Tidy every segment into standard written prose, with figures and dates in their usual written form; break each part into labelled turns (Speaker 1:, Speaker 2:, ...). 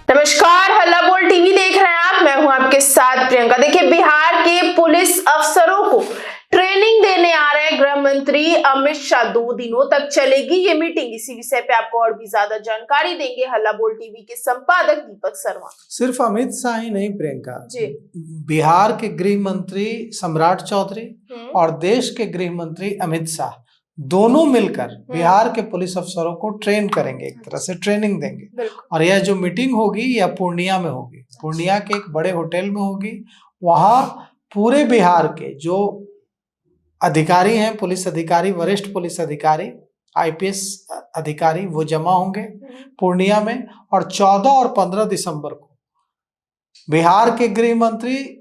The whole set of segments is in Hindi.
Speaker 1: नमस्कार, हल्ला बोल टीवी देख रहे हैं आप। मैं हूं आपके साथ प्रियंका। देखिए, बिहार के पुलिस अफसरों को ट्रेनिंग देने आ रहे गृह मंत्री अमित शाह। 2 दिनों तक चलेगी ये मीटिंग। इसी विषय पे आपको और भी ज्यादा जानकारी देंगे हल्ला बोल टीवी के संपादक दीपक शर्मा।
Speaker 2: सिर्फ अमित शाह ही नहीं प्रियंका
Speaker 1: जी,
Speaker 2: बिहार के गृह मंत्री सम्राट चौधरी और देश के गृह मंत्री अमित शाह दोनों मिलकर बिहार के पुलिस अफसरों को ट्रेन करेंगे, एक तरह से ट्रेनिंग देंगे। और यह जो मीटिंग होगी यह पूर्णिया में होगी। पूर्णिया के एक बड़े होटल में होगी। वहां पूरे बिहार के जो अधिकारी हैं, पुलिस अधिकारी, वरिष्ठ पुलिस अधिकारी, आईपीएस अधिकारी, वो जमा होंगे पूर्णिया में। और 14 और 15 दिसंबर को बिहार के गृह मंत्री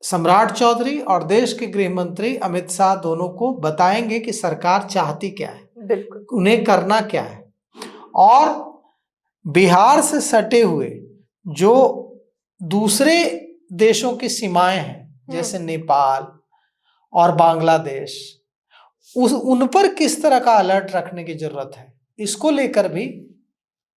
Speaker 2: सम्राट चौधरी और देश के गृह मंत्री अमित शाह दोनों को बताएंगे कि सरकार चाहती क्या है, उन्हें करना क्या है। और बिहार से सटे हुए जो दूसरे देशों की सीमाएं हैं, जैसे नेपाल और बांग्लादेश, उन पर किस तरह का अलर्ट रखने की जरूरत है, इसको लेकर भी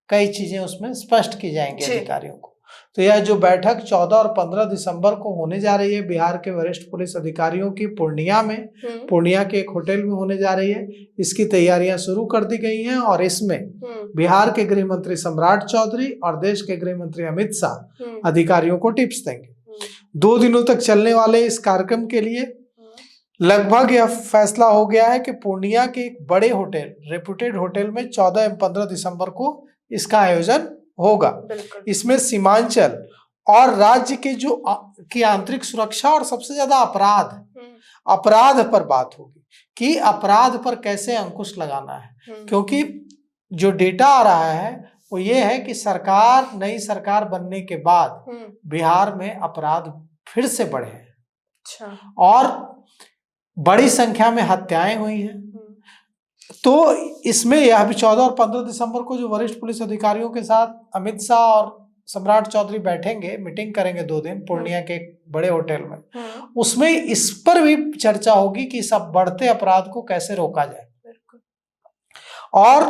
Speaker 2: कई चीजें उसमें स्पष्ट की जाएंगी अधिकारियों को। तो यह जो बैठक 14 और 15 दिसंबर को होने जा रही है बिहार के वरिष्ठ पुलिस अधिकारियों की पूर्णिया में, पूर्णिया के एक होटल में होने जा रही है, इसकी तैयारियां शुरू कर दी गई हैं। और इसमें बिहार के गृह मंत्री सम्राट चौधरी और देश के गृह मंत्री अमित शाह अधिकारियों को टिप्स देंगे। 2 दिनों तक चलने वाले इस कार्यक्रम के लिए लगभग यह फैसला हो गया है कि पूर्णिया के एक बड़े होटल, रेपुटेड होटल में 14 एवं 15 दिसंबर को इसका आयोजन होगा। इसमें सीमांचल और राज्य के जो की आंतरिक सुरक्षा और सबसे ज्यादा अपराध पर बात होगी कि अपराध पर कैसे अंकुश लगाना है। क्योंकि जो डेटा आ रहा है वो ये है कि नई सरकार बनने के बाद बिहार में अपराध फिर से बढ़े हैं और बड़ी संख्या में हत्याएं हुई हैं। तो इसमें यह भी 14 और 15 दिसंबर को जो वरिष्ठ पुलिस अधिकारियों के साथ अमित शाह और सम्राट चौधरी बैठेंगे, मीटिंग करेंगे 2 दिन पूर्णिया के एक बड़े होटल में, उसमें इस पर भी चर्चा होगी कि सब बढ़ते अपराध को कैसे रोका जाए। और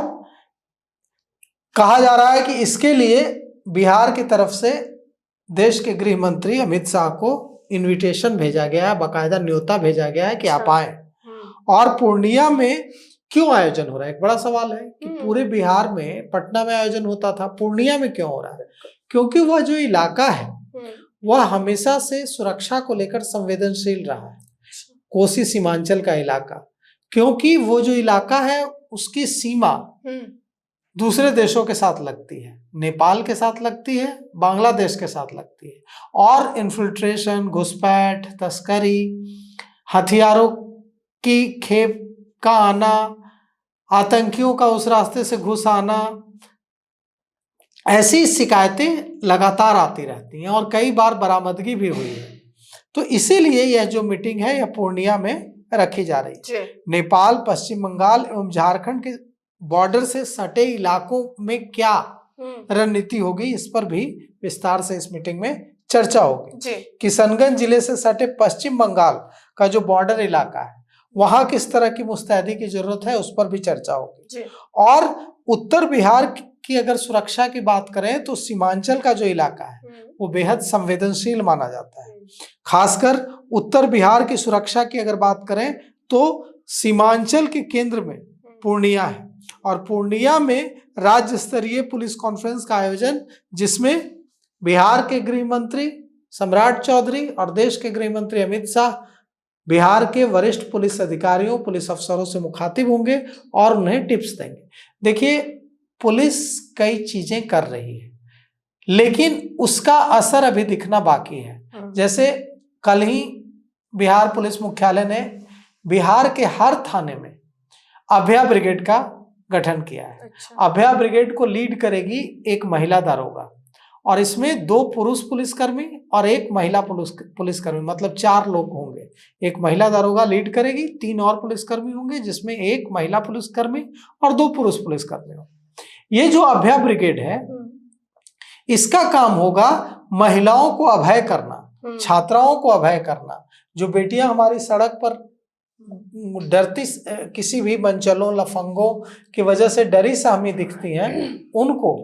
Speaker 2: कहा जा रहा है कि इसके लिए बिहार की तरफ से देश के गृह मंत्री अमित शाह को इन्विटेशन भेजा गया है, बाकायदा न्योता भेजा गया है कि आप आए। और पूर्णिया में क्यों आयोजन हो रहा है, एक बड़ा सवाल है कि पूरे बिहार में पटना में आयोजन होता था, पूर्णिया में क्यों हो रहा है? क्योंकि वह जो इलाका है वह हमेशा से सुरक्षा को लेकर संवेदनशील रहा है, कोसी सीमांचल का इलाका। क्योंकि वो जो इलाका है उसकी सीमा दूसरे देशों के साथ लगती है, नेपाल के साथ लगती है, बांग्लादेश के साथ लगती है। और इन्फिल्ट्रेशन, घुसपैठ, तस्करी, हथियारों की खेप का आना, आतंकियों का उस रास्ते से घुस आना, ऐसी शिकायतें लगातार आती रहती हैं और कई बार बरामदगी भी हुई है। तो इसीलिए यह जो मीटिंग है यह पूर्णिया में रखी जा रही है। नेपाल, पश्चिम बंगाल एवं झारखंड के बॉर्डर से सटे इलाकों में क्या रणनीति होगी, इस पर भी विस्तार से इस मीटिंग में चर्चा होगी। किशनगंज जिले से सटे पश्चिम बंगाल का जो बॉर्डर इलाका है वहां किस तरह की मुस्तैदी की जरूरत है, उस पर भी चर्चा होगी। और उत्तर बिहार की अगर सुरक्षा की बात करें तो सीमांचल का जो इलाका है वो बेहद संवेदनशील माना जाता है। खासकर उत्तर बिहार की सुरक्षा की अगर बात करें तो सीमांचल के केंद्र में पूर्णिया है। और पूर्णिया में राज्य स्तरीय पुलिस कॉन्फ्रेंस का आयोजन, जिसमें बिहार के गृह मंत्री सम्राट चौधरी और देश के गृह मंत्री अमित शाह बिहार के वरिष्ठ पुलिस अधिकारियों, पुलिस अफसरों से मुखातिब होंगे और उन्हें टिप्स देंगे। देखिए, पुलिस कई चीजें कर रही है लेकिन उसका असर अभी दिखना बाकी है। जैसे कल ही बिहार पुलिस मुख्यालय ने बिहार के हर थाने में अभया ब्रिगेड का गठन किया है। अभया ब्रिगेड को लीड करेगी एक महिला दारोगा और इसमें 2 पुरुष पुलिसकर्मी और 1 महिला पुलिसकर्मी, मतलब 4 लोग होंगे। एक महिला दारोगा लीड करेगी, 3 और पुलिसकर्मी होंगे जिसमें 1 महिला पुलिसकर्मी और 2 पुरुष पुलिसकर्मी होंगे। ये जो अभय ब्रिगेड है इसका काम होगा महिलाओं को अभय करना, छात्राओं को अभय करना। जो बेटियां हमारी सड़क पर डरती, किसी भी मंचलों, लफंगों की वजह से डरी सहमी दिखती हैं, उनको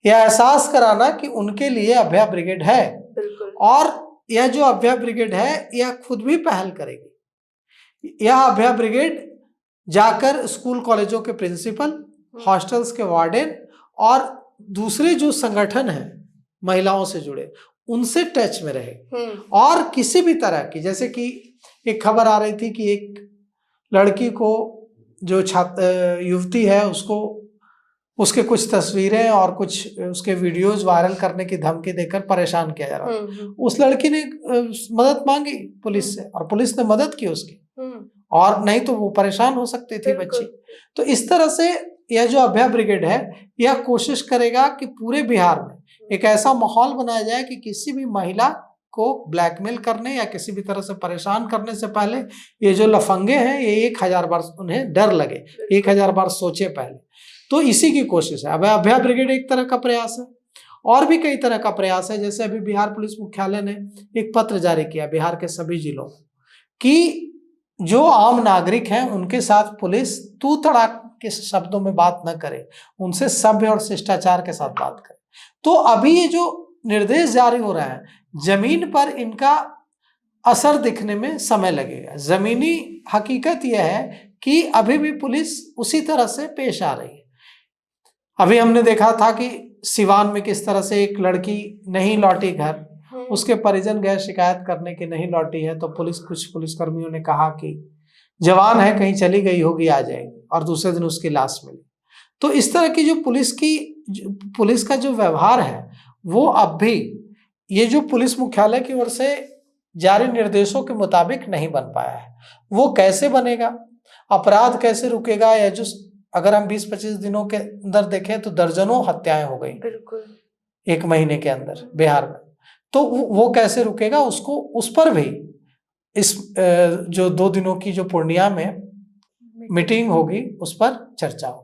Speaker 2: यह एहसास कराना कि उनके लिए अभया ब्रिगेड है,
Speaker 1: बिल्कुल।
Speaker 2: और यह जो अभया ब्रिगेड है यह खुद भी पहल करेगी। यह अभया ब्रिगेड जाकर स्कूल कॉलेजों के प्रिंसिपल, हॉस्टल्स के वार्डन और दूसरे जो संगठन हैं महिलाओं से जुड़े, उनसे टच में रहे। और किसी भी तरह की, जैसे कि एक खबर आ रही थी कि एक लड़की को, जो छात्र युवती है, उसको उसके कुछ तस्वीरें और कुछ उसके वीडियोस वायरल करने की धमकी देकर परेशान किया जा रहा था। उस लड़की ने मदद मांगी पुलिस से और पुलिस ने मदद की उसकी, और नहीं तो वो परेशान हो सकती थी बच्ची। तो इस तरह से यह जो अभया ब्रिगेड है यह कोशिश करेगा कि पूरे बिहार में एक ऐसा माहौल बनाया जाए कि किसी भी महिला को ब्लैकमेल करने या किसी भी तरह से परेशान करने से पहले ये जो लफंगे हैं ये 1000 बार उन्हें डर लगे, 1000 बार सोचे पहले। तो इसी की कोशिश है। अब अभया ब्रिगेड एक तरह का प्रयास है, और भी कई तरह का प्रयास है। जैसे अभी बिहार पुलिस मुख्यालय ने एक पत्र जारी किया बिहार के सभी जिलों कि जो आम नागरिक हैं उनके साथ पुलिस तू तड़ाक के शब्दों में बात न करे, उनसे सभ्य और शिष्टाचार के साथ बात करे। तो अभी ये जो निर्देश जारी हो रहा है, जमीन पर इनका असर दिखने में समय लगेगा। जमीनी हकीकत यह है कि अभी भी पुलिस उसी तरह से पेश आ रही है। अभी हमने देखा था कि सिवान में किस तरह से एक लड़की नहीं लौटी घर, उसके परिजन गए शिकायत करने की, नहीं लौटी है, तो कुछ पुलिसकर्मियों ने कहा कि जवान है, कहीं चली गई होगी, आ जाएगी, और दूसरे दिन उसकी लाश मिली। तो इस तरह की जो पुलिस का जो व्यवहार है वो अब भी ये जो पुलिस मुख्यालय की ओर से जारी निर्देशों के मुताबिक नहीं बन पाया है। वो कैसे बनेगा, अपराध कैसे रुकेगा, या जो अगर हम 20-25 दिनों के अंदर देखें तो दर्जनों हत्याएं हो गई
Speaker 1: बिल्कुल
Speaker 2: 1 महीने के अंदर बिहार में, तो वो कैसे रुकेगा, उसको उस पर भी इस जो 2 दिनों की जो पूर्णिया में मीटिंग होगी उस पर चर्चा होगी।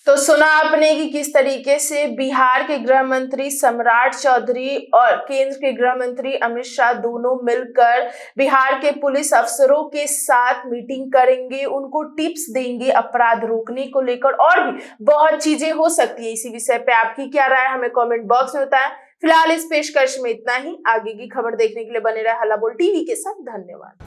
Speaker 1: तो सुना आपने कि किस तरीके से बिहार के गृह मंत्री सम्राट चौधरी और केंद्र के गृह मंत्री अमित शाह दोनों मिलकर बिहार के पुलिस अफसरों के साथ मीटिंग करेंगे, उनको टिप्स देंगे अपराध रोकने को लेकर, और भी बहुत चीजें हो सकती है। इसी विषय पे आपकी क्या राय, हमें कमेंट बॉक्स में बताएं। फिलहाल इस पेशकश में इतना ही। आगे की खबर देखने के लिए बने रहे हल्ला बोल टीवी के साथ। धन्यवाद।